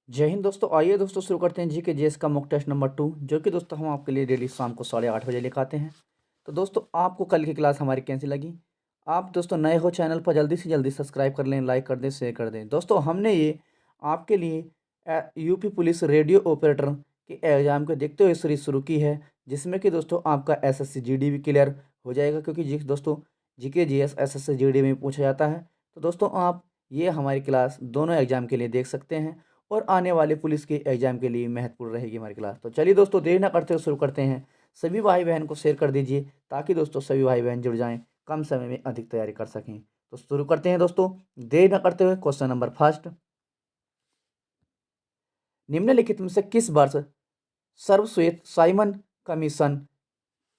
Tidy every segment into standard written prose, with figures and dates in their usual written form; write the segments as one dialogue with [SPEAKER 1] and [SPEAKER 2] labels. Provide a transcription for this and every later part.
[SPEAKER 1] जय हिंद दोस्तों। आइए दोस्तों शुरू करते हैं जीके जीएस का मॉक टेस्ट नंबर 2, जो कि दोस्तों हम आपके लिए डेली शाम को 8:30 बजे लेकर आते हैं। तो दोस्तों आपको कल की क्लास हमारी कैसी लगी? आप दोस्तों नए हो चैनल पर, जल्दी से जल्दी सब्सक्राइब कर लें, लाइक कर दें, शेयर कर दें। दोस्तों हमने ये आपके लिए यूपी पुलिस रेडियो ऑपरेटर के एग्ज़ाम को देखते हुए सीरीज शुरू की है, जिसमें कि दोस्तों आपका एसएससी जीडी भी क्लियर हो जाएगा, क्योंकि जी दोस्तों जीके जीएस एसएससी जीडी में पूछा जाता है। तो दोस्तों आप ये हमारी क्लास दोनों एग्जाम के लिए देख सकते हैं, और आने वाले पुलिस के एग्जाम के लिए महत्वपूर्ण रहेगी हमारी क्लास। तो चलिए दोस्तों देर ना करते हुए शुरू करते हैं। सभी भाई बहन को शेयर कर दीजिए, ताकि दोस्तों सभी भाई बहन जुड़ जाएं, कम समय में अधिक तैयारी कर सकें। तो शुरू करते हैं दोस्तों, देर ना करते हुए। क्वेश्चन नंबर फर्स्ट, निम्नलिखित में से किस वर्ष सर्वश्वेत साइमन कमीशन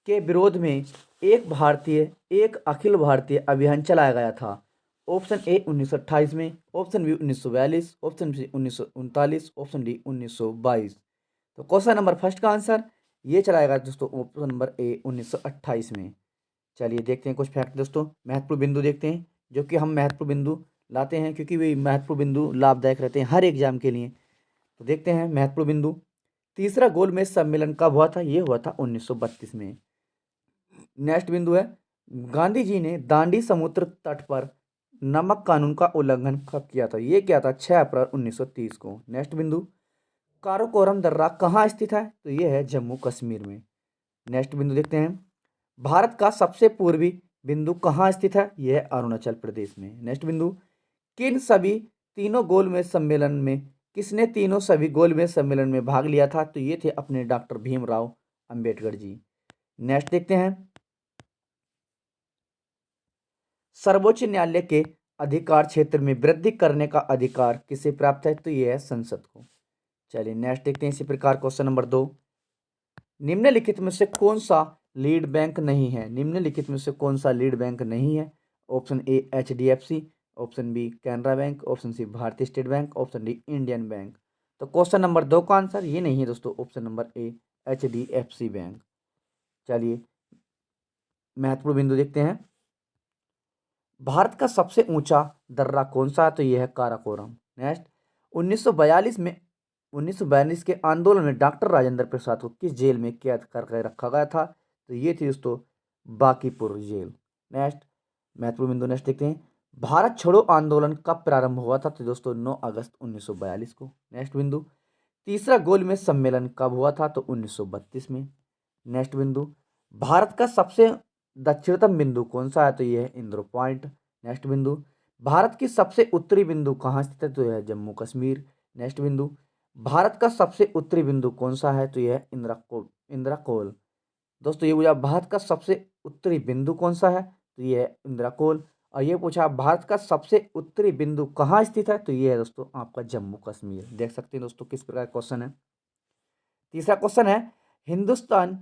[SPEAKER 1] के विरोध में एक भारतीय एक अखिल भारतीय अभियान चलाया गया था? ऑप्शन ए 1928 में, option B 1942, option C 1939, option D 1922। तो क्वेश्चन नंबर फर्स्ट का आंसर ये चलाया गया दोस्तों ऑप्शन नंबर ए 1928 में। चलिए देखते हैं कुछ फैक्ट दोस्तों, महत्वपूर्ण बिंदु देखते हैं, जो कि हम महत्वपूर्ण बिंदु लाते हैं क्योंकि वे महत्वपूर्ण बिंदु लाभदायक रहते हैं हर एग्जाम के लिए। तो देखते हैं महत्वपूर्ण बिंदु। तीसरा गोलमेज सम्मेलन कब हुआ था? ये हुआ था 1932 में। नेक्स्ट बिंदु है, गांधी जी ने दांडी समुद्र तट पर नमक कानून का उल्लंघन कब किया था? ये क्या था? 6 अप्रैल 1930 को। नेक्स्ट बिंदु, काराकोरम दर्रा कहाँ स्थित है? तो ये है जम्मू कश्मीर में। नेक्स्ट बिंदु देखते हैं, भारत का सबसे पूर्वी बिंदु कहाँ स्थित है? यह है अरुणाचल प्रदेश में। नेक्स्ट बिंदु, किन सभी तीनों गोलमेज सम्मेलन में किसने तीनों सभी गोलमेज सम्मेलन में भाग लिया था? तो ये थे अपने डॉक्टर भीमराव अंबेडकर जी। नेक्स्ट देखते हैं, सर्वोच्च न्यायालय के अधिकार क्षेत्र में वृद्धि करने का अधिकार किसे प्राप्त है? तो यह है संसद को। चलिए नेक्स्ट देखते हैं इसी प्रकार क्वेश्चन नंबर 2, निम्नलिखित में से कौन सा लीड बैंक नहीं है? निम्नलिखित में से कौन सा लीड बैंक नहीं है? Option A HDFC, option B Canara bank, option C Bharatiya state bank, option D Indian bank. तो क्वेश्चन नंबर 2 का आंसर ये नहीं है दोस्तों, option number A HDFC bank. चलिए महत्वपूर्ण बिंदु देखते हैं, भारत का सबसे ऊंचा दर्रा कौन सा है? तो यह है काराकोरम। नेक्स्ट, 1942 में 1942 के आंदोलन में डॉक्टर राजेंद्र प्रसाद को किस जेल में कैद करके रखा गया था? तो ये थी दोस्तों बांकीपुर जेल। नेक्स्ट महत्वपूर्ण बिंदु नेक्स्ट देखते हैं, भारत छोड़ो आंदोलन कब प्रारंभ हुआ था? तो दोस्तों 9 अगस्त 1942 को। नेक्स्ट बिंदु, तीसरा गोलमेज सम्मेलन कब हुआ था? तो 1932 में। नेक्स्ट बिंदु, भारत का सबसे दक्षिणतम बिंदु कौन सा है? तो यह है इंद्रो पॉइंट। नेक्स्ट बिंदु, भारत की सबसे उत्तरी बिंदु कहाँ स्थित है? तो यह है जम्मू कश्मीर। नेक्स्ट बिंदु, भारत का सबसे उत्तरी बिंदु कौन सा है? तो यह है इंदिरा कोल। दोस्तों ये पूछा भारत का सबसे उत्तरी बिंदु कौन सा है? तो यह है इंदिरा कोल। और ये पूछा भारत का सबसे उत्तरी बिंदु कहाँ स्थित है? तो यह है दोस्तों आपका जम्मू कश्मीर। देख सकते हैं दोस्तों किस प्रकार क्वेश्चन है। तीसरा क्वेश्चन है, हिंदुस्तान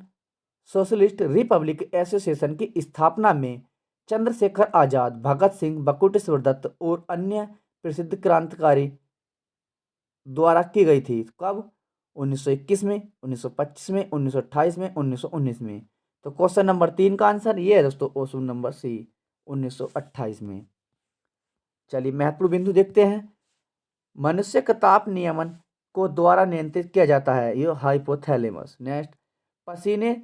[SPEAKER 1] सोशलिस्ट रिपब्लिक एसोसिएशन की स्थापना में चंद्रशेखर आजाद, भगत सिंह, बटुकेश्वर दत्त और अन्य प्रसिद्ध क्रांतिकारी द्वारा की गई थी। कब? 1921 में, 1925 में, 1928 में, 1919 में। तो क्वेश्चन नंबर 3 का आंसर ये है दोस्तों ऑप्शन नंबर सी 1928 में। चलिए महत्वपूर्ण बिंदु देखते हैं, मनुष्य का ताप नियमन को द्वारा नियंत्रित किया जाता है? ये हाइपोथैलेमस। नेक्स्ट, पसीने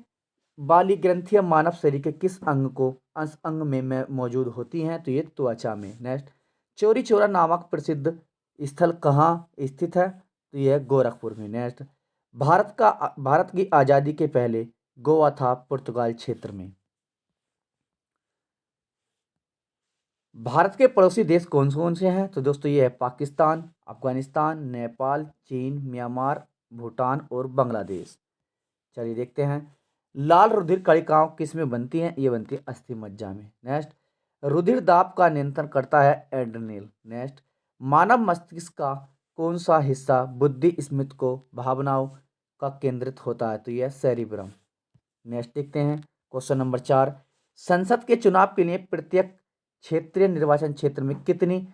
[SPEAKER 1] वाली ग्रंथियां मानव शरीर के किस अंग में मौजूद होती हैं? तो ये त्वचा में। नेक्स्ट, चौरी चौरा नामक प्रसिद्ध स्थल कहाँ स्थित है? तो यह है गोरखपुर में। नेक्स्ट, भारत की आज़ादी के पहले गोवा था पुर्तगाल क्षेत्र में। भारत के पड़ोसी देश कौन कौन से हैं? तो दोस्तों ये है पाकिस्तान, अफगानिस्तान, नेपाल, चीन, म्यांमार, भूटान और बांग्लादेश। चलिए देखते हैं, लाल रुधिर कणिकाओं किस में बनती हैं? ये बनती है अस्थि मज्जा में। नेक्स्ट, रुधिर दाब का नियंत्रण करता है एड्रेनल। नेक्स्ट, मानव मस्तिष्क का कौन सा हिस्सा बुद्धि, स्मृति को भावनाओं का केंद्रित होता है? तो यह सेरिब्रम। नेक्स्ट देखते हैं क्वेश्चन नंबर 4, संसद के चुनाव के लिए प्रत्येक क्षेत्रीय निर्वाचन क्षेत्र में कितनी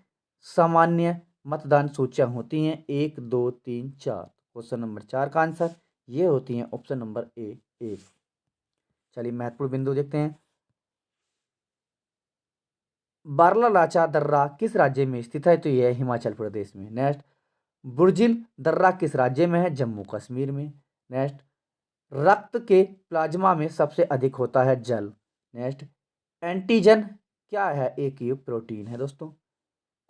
[SPEAKER 1] सामान्य मतदान सूचियां होती हैं? 1, 2, 3, 4। क्वेश्चन नंबर 4 का आंसर ये होती हैं ऑप्शन नंबर ए 1। चलिए महत्वपूर्ण बिंदु देखते हैं, बारलाचार दर्रा किस राज्य में स्थित है? तो यह है हिमाचल प्रदेश में। नेक्स्ट, बुर्जिल दर्रा किस राज्य में है? जम्मू कश्मीर में। नेक्स्ट, रक्त के प्लाज्मा में सबसे अधिक होता है जल। नेक्स्ट, एंटीजन क्या है? एक युग प्रोटीन है दोस्तों।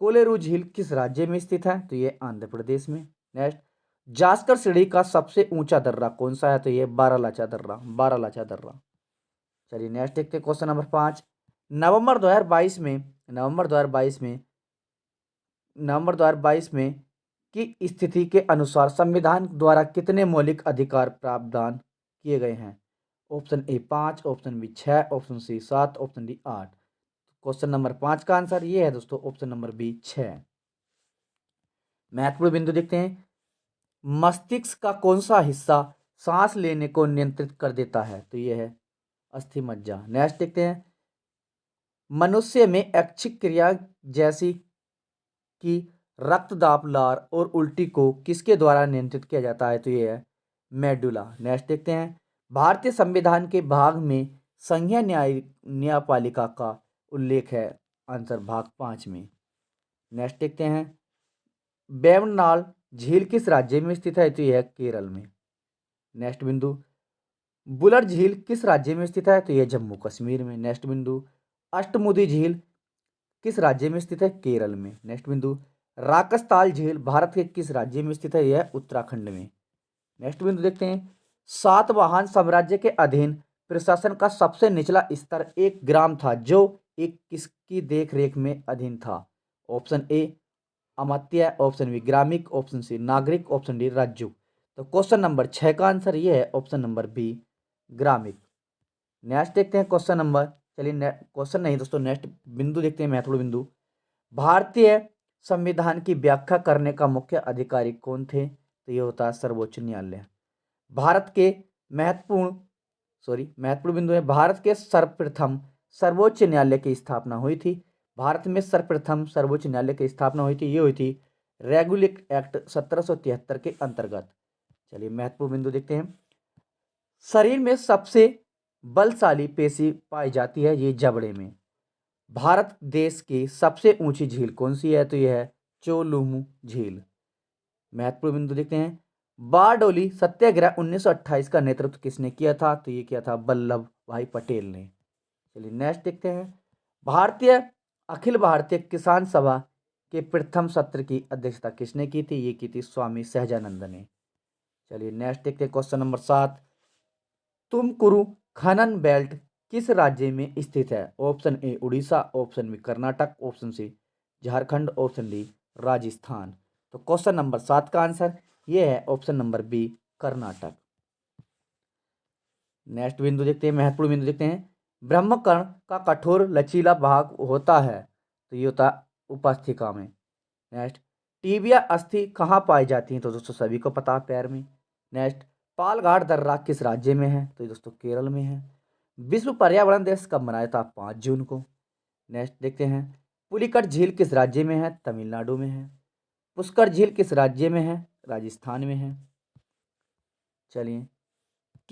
[SPEAKER 1] कोलेरू झील किस राज्य में स्थित है? तो ये आंध्र प्रदेश में। नेक्स्ट, जास्कर सीढ़ी का सबसे ऊंचा दर्रा कौन सा है? तो ये बारालाचा दर्रा, बारालाचा दर्रा। चलिए नेक्स्ट देखते हैं क्वेश्चन नंबर 5। नवंबर 2022 में नवंबर 2022 में नवंबर 2022 में की स्थिति के अनुसार संविधान द्वारा कितने मौलिक अधिकार प्रावधान किए गए हैं? Option A 5, option B 6, option C 7, option D 8। Question number 5 का आंसर ये है दोस्तों ऑप्शन नंबर बी 6। महत्वपूर्ण बिंदु देखते हैं। मस्तिष्क का कौन सा हिस्सा सांस लेने को नियंत्रित कर देता है? तो ये है अस्थि मज्जा। नेक्स्ट देखते हैं। मनुष्य में ऐच्छिक क्रिया जैसी कि रक्तदाब, लार और उल्टी को किसके द्वारा नियंत्रित किया जाता है? तो ये है मेडुला। नेक्स्ट देखते हैं। भारतीय संविधान के भाग में संघीय न्यायपालिका का उल्लेख है? आंसर भाग 5 में। नेक्स्ट देखते हैं। वेम्बनाड झील किस राज्य में स्थित है? तो यह है केरल में। नेक्स्ट बिंदु, बुलर झील किस राज्य में स्थित है? तो यह जम्मू कश्मीर में। नेक्स्ट बिंदु, अष्टमुदी झील किस राज्य में स्थित है? केरल में। नेक्स्ट बिंदु, राकसताल झील भारत के किस राज्य में स्थित है? यह उत्तराखंड में। नेक्स्ट बिंदु देखते हैं। सातवाहन साम्राज्य के अधीन प्रशासन का सबसे निचला स्तर एक ग्राम था जो एक किसकी देखरेख में अधीन था? ऑप्शन ए अमात्य, ऑप्शन बी ग्रामिक, ऑप्शन सी नागरिक, ऑप्शन डी राज्य। तो क्वेश्चन नंबर 6 का आंसर ये है ऑप्शन नंबर बी ग्रामिक। नेक्स्ट देखते हैं क्वेश्चन नंबर, चलिए क्वेश्चन नहीं दोस्तों, नेक्स्ट बिंदु देखते हैं महत्वपूर्ण बिंदु। भारतीय संविधान की व्याख्या करने का मुख्य अधिकारी कौन थे? तो ये होता है सर्वोच्च न्यायालय। भारत के महत्वपूर्ण बिंदु है। भारत के सर्वप्रथम सर्वोच्च न्यायालय की स्थापना हुई थी। भारत में सर्वप्रथम सर्वोच्च न्यायालय की स्थापना हुई थी, ये हुई थी रेगुलेट एक्ट 1773 के अंतर्गत। चलिए महत्वपूर्ण बिंदु देखते हैं। शरीर में सबसे बलशाली पेशी पाई जाती है, ये जबड़े में। भारत देश की सबसे ऊंची झील कौन सी है? तो यह है चोलुमू झील। महत्वपूर्ण बिंदु देखते हैं। बारडोली सत्याग्रह 1928 का नेतृत्व किसने किया था? तो ये किया था वल्लभ भाई पटेल ने। चलिए नेक्स्ट देखते हैं। भारतीय अखिल भारतीय किसान सभा के प्रथम सत्र की अध्यक्षता किसने की थी? ये की थी स्वामी सहजानंद ने। चलिए नेक्स्ट देखते हैं क्वेश्चन नंबर 7। तुमकुरु खनन बेल्ट किस राज्य में स्थित है? Option A Orissa, option B Karnataka, option C Jharkhand, option D Rajasthan. तो क्वेश्चन नंबर 7 का आंसर ये है option number B Karnataka. Next बिंदु देखते हैं, महत्वपूर्ण बिंदु देखते हैं। ब्रह्मकर्ण का कठोर लचीला भाग होता है? तो ये होता है उपस्थिका में। नेक्स्ट, टीबिया अस्थि कहाँ पाई जाती है? तो दोस्तों सभी को पता है पैर में। नेक्स्ट, पालघाट दर्रा किस राज्य में है? तो ये दोस्तों केरल में है। विश्व पर्यावरण दिवस कब मनाया था? 5 जून को। नेक्स्ट देखते हैं। पुलिकट झील किस राज्य में है? तमिलनाडु में है। पुष्कर झील किस राज्य में है? राजस्थान में है। चलिए,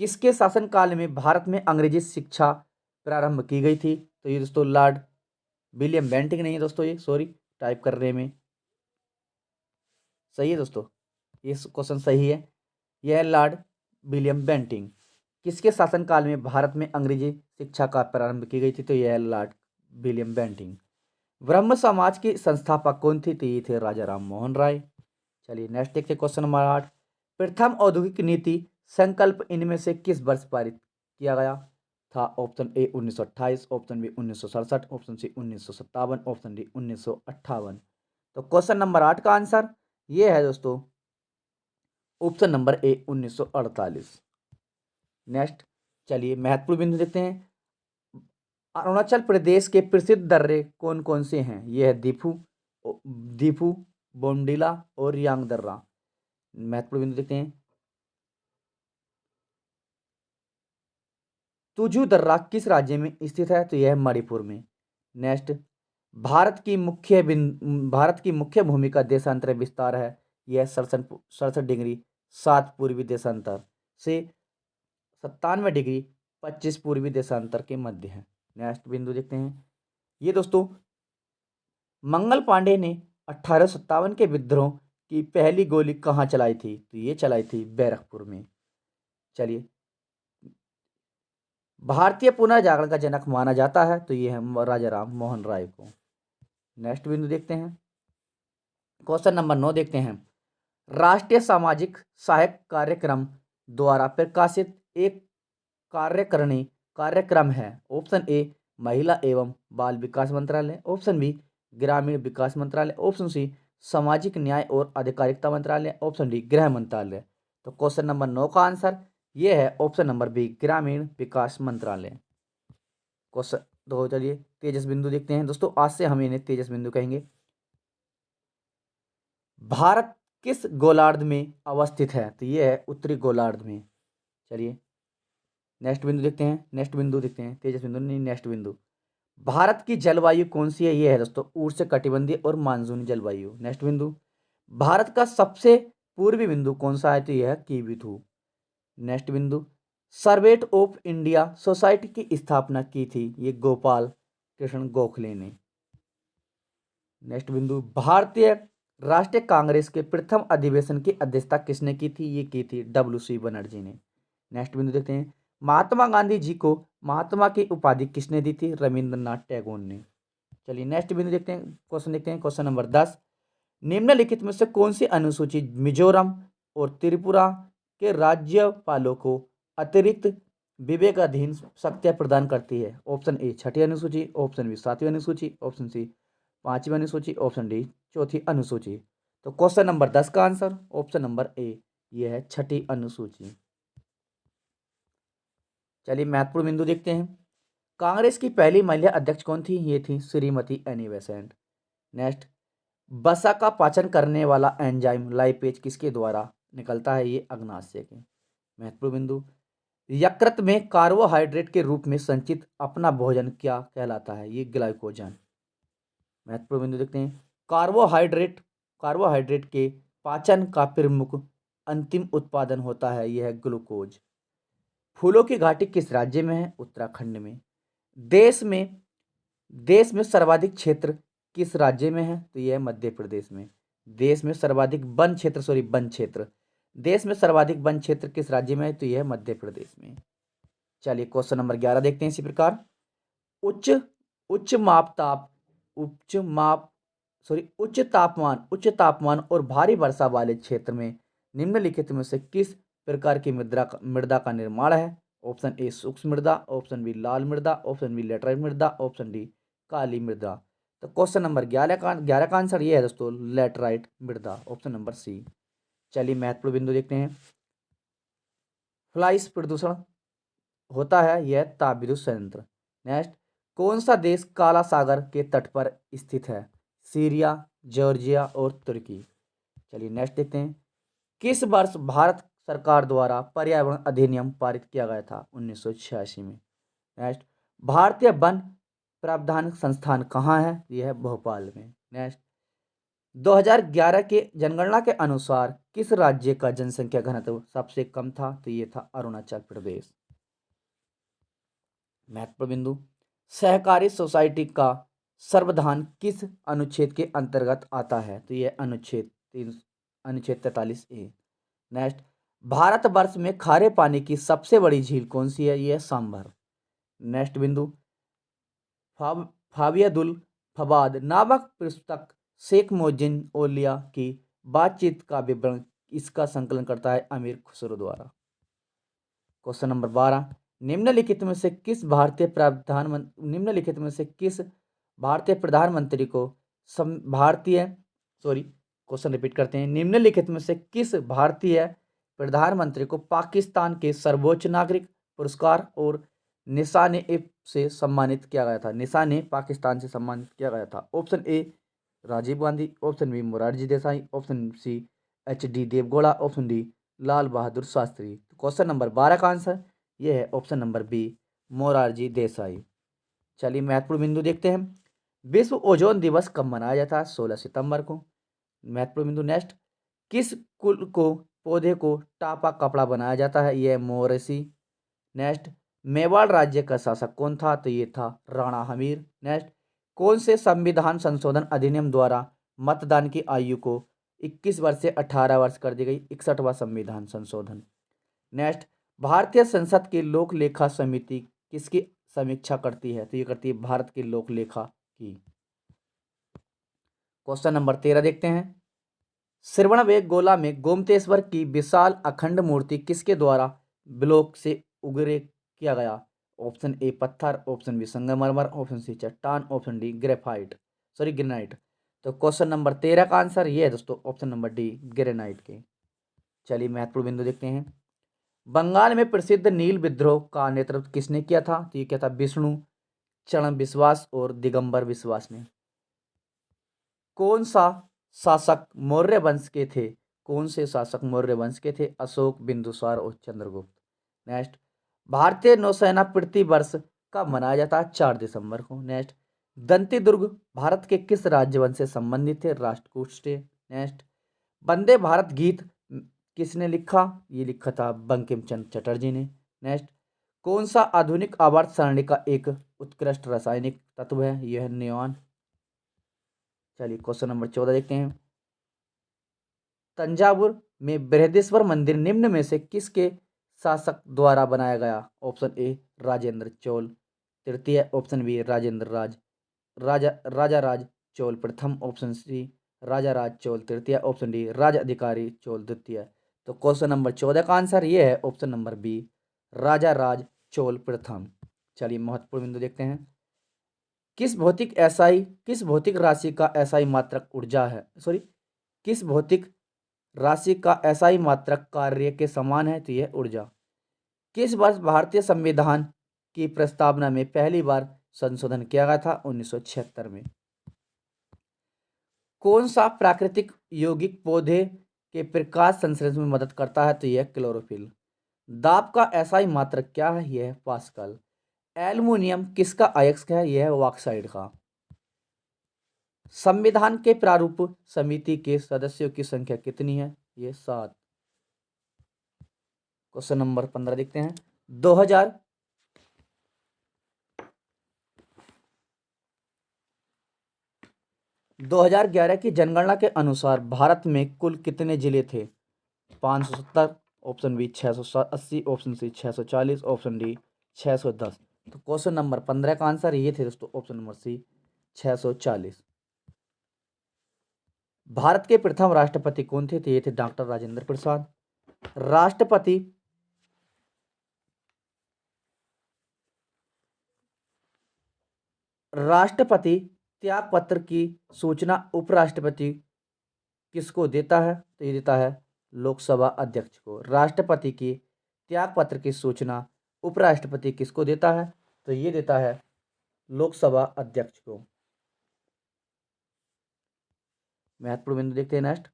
[SPEAKER 1] किसके शासनकाल में भारत में अंग्रेजी शिक्षा प्रारंभ की गई थी? तो ये दोस्तों लॉर्ड विलियम बेंटिंग नहीं है दोस्तों, ये सॉरी टाइप करने में सही है दोस्तों, ये क्वेश्चन सही है। यह है लॉर्ड विलियम बेंटिंग। किसके शासनकाल में भारत में अंग्रेजी शिक्षा का प्रारंभ की गई थी? तो यह है लॉर्ड विलियम बेंटिंग। ब्रह्म समाज की संस्थापक कौन थी? तो ये थे राजा राम मोहन राय। चलिए नेक्स्ट देखते क्वेश्चन नंबर 8। प्रथम औद्योगिक नीति संकल्प इनमें से किस वर्ष पारित किया गया था? Option A 1928, option B 1967, option C 1957, option D 1958। तो क्वेश्चन नंबर 8 का आंसर ये है दोस्तों ऑप्शन नंबर ए 1948। नेक्स्ट, चलिए महत्वपूर्ण बिंदु देखते हैं। अरुणाचल प्रदेश के प्रसिद्ध दर्रे कौन कौन से हैं? ये है दीफू, बोमडिला और यांग दर्रा। महत्वपूर्ण बिंदु देखते हैं। तुजू दर्रा किस राज्य में स्थित है? तो यह है मणिपुर में। नेक्स्ट, भारत की मुख्य भूमि का देशांतर विस्तार है, यह 67 डिग्री 7 पूर्वी देशांतर से 97 डिग्री 25 पूर्वी देशांतर के मध्य है। नेक्स्ट बिंदु देखते हैं। ये दोस्तों मंगल पांडे ने 1857 के विद्रोह की पहली गोली कहाँ चलाई थी? तो ये चलाई थी बैरकपुर में। चलिए, भारतीय पुनर्जागरण का जनक माना जाता है तो ये है राजा राम मोहन राय को। नेक्स्ट बिंदु देखते हैं, क्वेश्चन नंबर 9 देखते हैं। राष्ट्रीय सामाजिक सहायक कार्यक्रम द्वारा प्रकाशित एक कार्यकारिणी कार्यक्रम है। ऑप्शन ए महिला एवं बाल विकास मंत्रालय, ऑप्शन बी ग्रामीण विकास मंत्रालय, ऑप्शन सी सामाजिक न्याय और अधिकारिता मंत्रालय, ऑप्शन डी गृह मंत्रालय। तो क्वेश्चन नंबर 9 का आंसर ये है ऑप्शन नंबर बी ग्रामीण विकास मंत्रालय। क्वेश्चन तो चलिए तेजस बिंदु देखते हैं दोस्तों, आज से हम इन्हें तेजस बिंदु कहेंगे। भारत किस गोलार्ध में अवस्थित है? तो ये है उत्तरी गोलार्ध में। चलिए नेक्स्ट बिंदु देखते हैं, नेक्स्ट बिंदु देखते हैं, तेजस बिंदु नहीं, नेक्स्ट बिंदु। भारत की जलवायु कौन सी है? ये है दोस्तों उष्णकटिबंधीय और मानसूनी जलवायु। नेक्स्ट बिंदु, भारत का सबसे पूर्वी बिंदु कौन सा है? तो यह है कीबीथू। नेक्स्ट बिंदु, सर्वेट ऑफ इंडिया सोसाइटी की स्थापना की थी ये गोपाल कृष्ण गोखले ने। नेक्स्ट बिंदु, भारतीय राष्ट्रीय कांग्रेस के प्रथम अधिवेशन की अध्यक्षता किसने की थी? ये की थी WC बनर्जी ने। नेक्स्ट बिंदु देखते हैं, महात्मा गांधी जी को महात्मा की उपाधि किसने दी थी? रविंद्रनाथ टैगोर ने। चलिए नेक्स्ट बिंदु देखते हैं, क्वेश्चन देखते हैं, क्वेश्चन नंबर 10। निम्नलिखित में से कौन सी अनुसूची मिजोरम और त्रिपुरा के राज्यपालों को अतिरिक्त विवेकाधीन शक्तियां प्रदान करती है? ऑप्शन ए छठी अनुसूची, ऑप्शन बी सातवीं अनुसूची, ऑप्शन सी पांचवी अनुसूची, ऑप्शन डी चौथी अनुसूची। तो क्वेश्चन नंबर 10 का आंसर ऑप्शन नंबर ए यह है छठी अनुसूची। चलिए महत्वपूर्ण बिंदु देखते हैं, कांग्रेस की पहली महिला अध्यक्ष कौन थी? ये थी श्रीमती एनी बेसेंट। नेक्स्ट, वसा का पाचन करने वाला एंजाइम लाइपेज किसके द्वारा निकलता है? ये अग्नाशय के। महत्वपूर्ण बिंदु, यकृत में कार्बोहाइड्रेट के रूप में संचित अपना भोजन क्या कहलाता है? ये ग्लाइकोजन। महत्वपूर्ण बिंदु देखते हैं, कार्बोहाइड्रेट के पाचन का प्रमुख अंतिम उत्पादन होता है यह ग्लूकोज। फूलों की घाटी किस राज्य में है? उत्तराखंड में। देश में सर्वाधिक क्षेत्र किस राज्य में है? तो यह है मध्य प्रदेश में। देश में सर्वाधिक वन क्षेत्र देश में सर्वाधिक वन क्षेत्र किस राज्य में है? तो यह है मध्य प्रदेश में। चलिए क्वेश्चन नंबर 11 देखते हैं इसी प्रकार, उच्च तापमान और भारी वर्षा वाले क्षेत्र में निम्नलिखित में से किस प्रकार की मृदा का निर्माण है? ऑप्शन ए शुष्क मृदा, ऑप्शन बी लाल मृदा, ऑप्शन बी लेटराइट मृदा, ऑप्शन डी काली मृदा। तो क्वेश्चन नंबर 11 का आंसर ये है दोस्तों लेटराइट मृदा, ऑप्शन नंबर सी। चलिए महत्वपूर्ण बिंदु देखते हैं, फ्लाइस प्रदूषण होता है यह ताप विद्युत संयंत्र। नेक्स्ट, कौन सा देश काला सागर के तट पर स्थित है? सीरिया, जॉर्जिया और तुर्की। चलिए नेक्स्ट देखते हैं, किस वर्ष भारत सरकार द्वारा पर्यावरण अधिनियम पारित किया गया था? 1986 में। नेक्स्ट, भारतीय वन प्रावधान संस्थान कहाँ है? यह है भोपाल में। नेक्स्ट, 2011 के जनगणना के अनुसार किस राज्य का जनसंख्या घनत्व सबसे कम था? तो ये था अरुणाचल प्रदेश। महत्वपूर्ण बिंदु, सहकारी सोसाइटी का सर्वधान किस अनुच्छेद के अंतर्गत आता है? तो यह अनुच्छेद 43A। नेक्स्ट, भारतवर्ष में खारे पानी की सबसे बड़ी झील कौन सी है? यह सांभर। नेक्स्ट बिंदु, फाबियादुल फवाद नामक पुस्तक शेख मोहजिन ओलिया की बातचीत का विवरण इसका संकलन करता है अमीर खुसरो द्वारा। क्वेश्चन नंबर 12, निम्नलिखित में से किस भारतीय प्रधानमंत्री को क्वेश्चन रिपीट करते हैं, निम्नलिखित में से किस भारतीय प्रधानमंत्री को पाकिस्तान के सर्वोच्च नागरिक पुरस्कार और निशान-ए से सम्मानित किया गया था? निशान-ए पाकिस्तान से सम्मानित किया गया था। Option A Rajiv Gandhi, option B Morarji Desai, option C HD Deve Gowda, option D Lal Bahadur Shastri. Question number 12 का आंसर यह है option number B Morarji Desai. चलिए महत्वपूर्ण बिंदु देखते हैं, विश्व ओजोन दिवस कब मनाया जाता है? 16 सितंबर को। महत्वपूर्ण बिंदु नेक्स्ट, किस कुल को पौधे को टापा कपड़ा बनाया जाता है? यह मोरेसी। नेक्स्ट, मेवाड़ राज्य का शासक कौन था? तो ये था राणा हमीर। नेक्स्ट, कौन से संविधान संशोधन अधिनियम द्वारा मतदान की आयु को 21 वर्ष से 18 वर्ष कर दी गई। 61वां संविधान संशोधन। नेक्स्ट, भारतीय संसद की लोक लेखा समिति किसकी समीक्षा करती है? तो ये करती है भारत की लोक लेखा की। क्वेश्चन नंबर 13 देखते हैं। श्रवणबेग गोला में गोमतेश्वर की विशाल अखंड मूर्ति किसके द्वारा ब्लॉक से उगरे किया गया? ऑप्शन ए पत्थर, ऑप्शन बी संगमरमर, ऑप्शन सी चट्टान, ऑप्शन डी ग्रेनाइट। तो क्वेश्चन नंबर 13 का आंसर ये है दोस्तों, ऑप्शन नंबर डी ग्रेनाइट के। चलिए महत्वपूर्ण बिंदु देखते हैं। बंगाल में प्रसिद्ध नील विद्रोह का नेतृत्व किसने किया था? तो ये क्या था? विष्णु चरण विश्वास और दिगंबर विश्वास ने। कौन सा शासक मौर्य वंश के थे? कौन से शासक मौर्य वंश के थे? अशोक, बिंदुसार और चंद्रगुप्त। नेक्स्ट, भारतीय नौसेना प्रति वर्ष कब मनाया जाता है? 4 दिसंबर को। नेक्स्ट, दंती दुर्ग भारत के किस राज्यवंश से संबंधित थे? राष्ट्रकूट से। नेक्स्ट, वंदे भारत गीत किसने लिखा? ये लिखा था बंकिम चंद्र चटर्जी ने। नेक्स्ट, कौन सा आधुनिक आवर्त सारणी का एक उत्कृष्ट रासायनिक तत्व है? यह है नियॉन। चलिए क्वेश्चन नंबर 14 देखते हैं। तंजावुर में बृहदेश्वर मंदिर निम्न में से किसके शासक द्वारा बनाया गया? ऑप्शन ए राजेंद्र चोल तृतीय, ऑप्शन बी राजा राज चोल प्रथम, ऑप्शन सी राजा राज चोल तृतीय, ऑप्शन डी राज अधिकारी चोल द्वितीय। तो क्वेश्चन नंबर 14 का आंसर ये है ऑप्शन नंबर बी राजा राज चोल प्रथम। चलिए महत्वपूर्ण बिंदु देखते हैं। किस भौतिक राशि का एसआई मात्रक ऊर्जा है? सॉरी, किस भौतिक राशि का एसआई मात्रक कार्य के समान है? तो यह ऊर्जा। किस वर्ष भारतीय संविधान की प्रस्तावना में पहली बार संशोधन किया गया था? 1976 में। कौन सा प्राकृतिक यौगिक पौधे के प्रकाश संश्लेषण में मदद करता है? तो यह क्लोरोफिल। दाब का एसआई मात्रक क्या है? यह है पास्कल। एल्युमिनियम किसका अयस्क है? यह है ऑक्साइड का। संविधान के प्रारूप समिति के सदस्यों की संख्या कितनी है? ये 7। क्वेश्चन नंबर 15 देखते हैं। 2011 की जनगणना के अनुसार भारत में कुल कितने जिले थे? 570, option B 680, option C 640, option D 610। तो क्वेश्चन नंबर 15 का आंसर ये थे दोस्तों, ऑप्शन नंबर सी 640। भारत के प्रथम राष्ट्रपति कौन थे? तो ये थे डॉक्टर राजेंद्र प्रसाद। राष्ट्रपति त्याग पत्र की सूचना उपराष्ट्रपति किसको देता है? तो ये देता है लोकसभा अध्यक्ष को। राष्ट्रपति की त्याग पत्र की सूचना उपराष्ट्रपति किसको देता है? तो ये देता है लोकसभा अध्यक्ष को। महत्वपूर्ण बिंदु देखते हैं नेक्स्ट।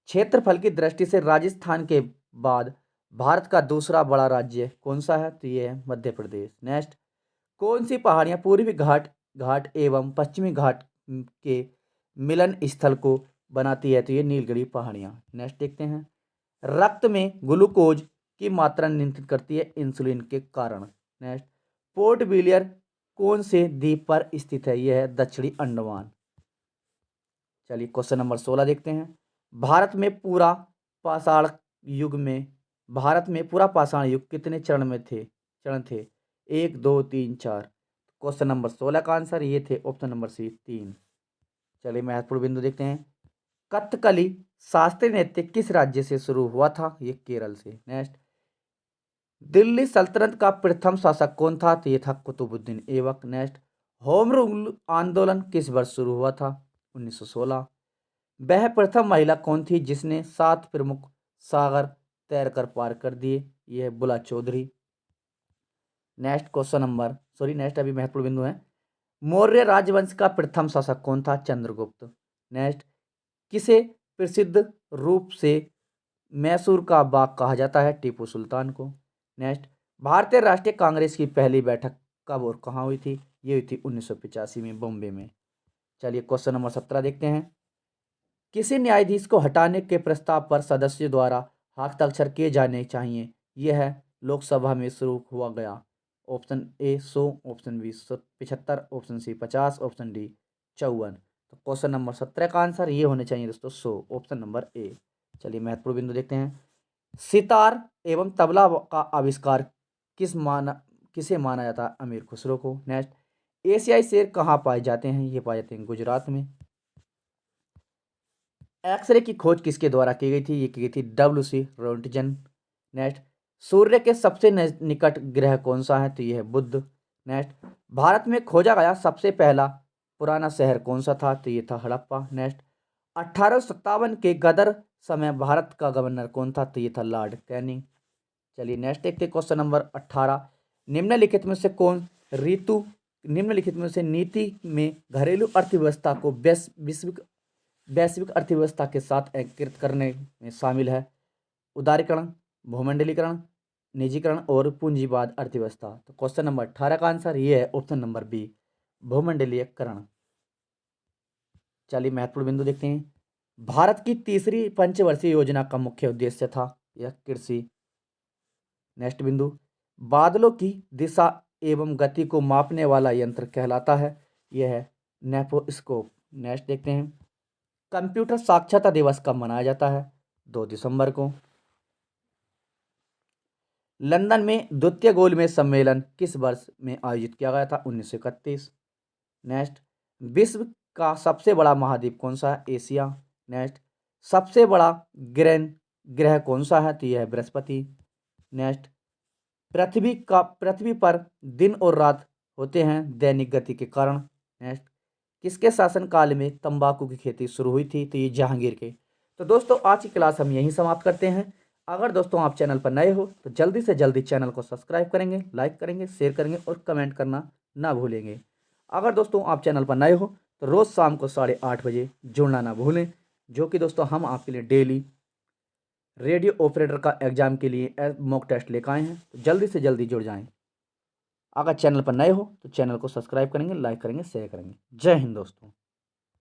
[SPEAKER 1] क्षेत्रफल की दृष्टि से राजस्थान के बाद भारत का दूसरा बड़ा राज्य कौन सा है? तो ये है मध्य प्रदेश। नेक्स्ट, कौन सी पहाड़ियां पूर्वी घाट घाट एवं पश्चिमी घाट के मिलन स्थल को बनाती है? तो ये नीलगिरी पहाड़ियां। नेक्स्ट देखते हैं। रक्त में ग्लूकोज की मात्रा नियंत्रित करती है इंसुलिन के कारण। नेक्स्ट, पोर्ट ब्लेयर कौन से द्वीप पर स्थित है? यह है दक्षिणी अंडमान। चलिए क्वेश्चन नंबर 16 देखते हैं। पाषाण युग में भारत में पूरा पाषाण युग कितने चरण थे? 1 2 3 4। क्वेश्चन नंबर 16 का आंसर ये थे ऑप्शन नंबर सी 3। चलिए महत्वपूर्ण बिंदु देखते हैं। कथकली शास्त्रीय नृत्य किस राज्य से शुरू हुआ था? ये केरल से। नेक्स्ट, दिल्ली सल्तनत का प्रथम शासक कौन था? तो ये था Qutbuddin Aibak. Next, home rule आंदोलन किस वर्ष शुरू हुआ था? 1916। वह प्रथम महिला कौन थी जिसने 7 प्रमुख सागर तैरकर पार कर दिए? यह बुला चौधरी। नेक्स्ट अभी महत्वपूर्ण बिंदु है। मौर्य राजवंश का प्रथम शासक कौन था? चंद्रगुप्त। नेक्स्ट, किसे प्रसिद्ध रूप से मैसूर का बाग कहा जाता है? टीपू सुल्तान को। नेक्स्ट, भारतीय राष्ट्रीय कांग्रेस की पहली बैठक कब और कहाँ हुई थी? ये हुई थी 1985 में बॉम्बे में। चलिए क्वेश्चन नंबर 17 देखते हैं। किसी न्यायाधीश को हटाने के प्रस्ताव पर सदस्यों द्वारा हस्ताक्षर किए जाने चाहिए? यह है लोकसभा में शुरू हुआ गया। Option A 100, option B 75, option C 50, option D 54। तो क्वेश्चन नंबर 17 का आंसर ये होने चाहिए दोस्तों 100, ऑप्शन नंबर ए। चलिए महत्वपूर्ण बिंदु देखते हैं। सितार एवं तबला का आविष्कार किसे माना जाता है? अमीर खुसरो को। नेक्स्ट, एशियाई शेर कहाँ पाए जाते हैं? ये पाए जाते हैं गुजरात में। एक्सरे की खोज किसके द्वारा की गई थी? ये की गई थी WC रोंटजन। नेक्स्ट, सूर्य के सबसे निकट ग्रह कौन सा है? तो ये है बुध। नेक्स्ट, भारत में खोजा गया सबसे पहला पुराना शहर कौन सा था? तो ये था हड़प्पा। नेक्स्ट, 1857 के गदर समय भारत का गवर्नर कौन था? तो ये था लॉर्ड कैनिंग। चलिए नेक्स्ट देखते हैं क्वेश्चन नंबर 18। निम्नलिखित में से कौन ऋतु निम्नलिखित में से नीति में घरेलू अर्थव्यवस्था को वैश्विक अर्थव्यवस्था के साथ एकीकृत करने में शामिल है? उदारीकरण, भूमंडलीकरण, निजीकरण और पूंजीवाद अर्थव्यवस्था। तो क्वेश्चन नंबर 18 का आंसर ये है ऑप्शन नंबर बी, भूमंडलीयकरण। चलिए महत्वपूर्ण बिंदु देखते हैं। भारत की तीसरी पंचवर्षीय योजना का मुख्य उद्देश्य था? यह कृषि। नेक्स्ट बिंदु, बादलों की दिशा एवं गति को मापने वाला यंत्र कहलाता है? यह है नेपोस्कोप। नेक्स्ट देखते हैं। कंप्यूटर साक्षरता दिवस कब मनाया जाता है? 2 दिसंबर को। लंदन में द्वितीय गोलमेज सम्मेलन किस वर्ष में आयोजित किया गया था? 1931। नेक्स्ट, विश्व का सबसे बड़ा महाद्वीप कौन सा है? एशिया। नेक्स्ट, सबसे बड़ा ग्रह कौन सा है? तो यह है बृहस्पति। नेक्स्ट, पृथ्वी पर दिन और रात होते हैं दैनिक गति के कारण। नेक्स्ट, किसके शासनकाल में तंबाकू की खेती शुरू हुई थी? तो ये जहांगीर के। तो दोस्तों आज की क्लास हम यहीं समाप्त करते हैं। अगर दोस्तों आप चैनल पर नए हो तो जल्दी से जल्दी चैनल को सब्सक्राइब करेंगे, लाइक करेंगे, शेयर करेंगे और कमेंट करना ना भूलेंगे। अगर दोस्तों आप चैनल पर नए हो तो रोज़ शाम को 8:30 बजे जुड़ना ना भूलें, जो कि दोस्तों हम आपके लिए डेली रेडियो ऑपरेटर का एग्जाम के लिए मॉक टेस्ट लेकर आए हैं। तो जल्दी से जल्दी जुड़ जाएं। अगर चैनल पर नए हो तो चैनल को सब्सक्राइब करेंगे, लाइक करेंगे, शेयर करेंगे। जय हिंद दोस्तों।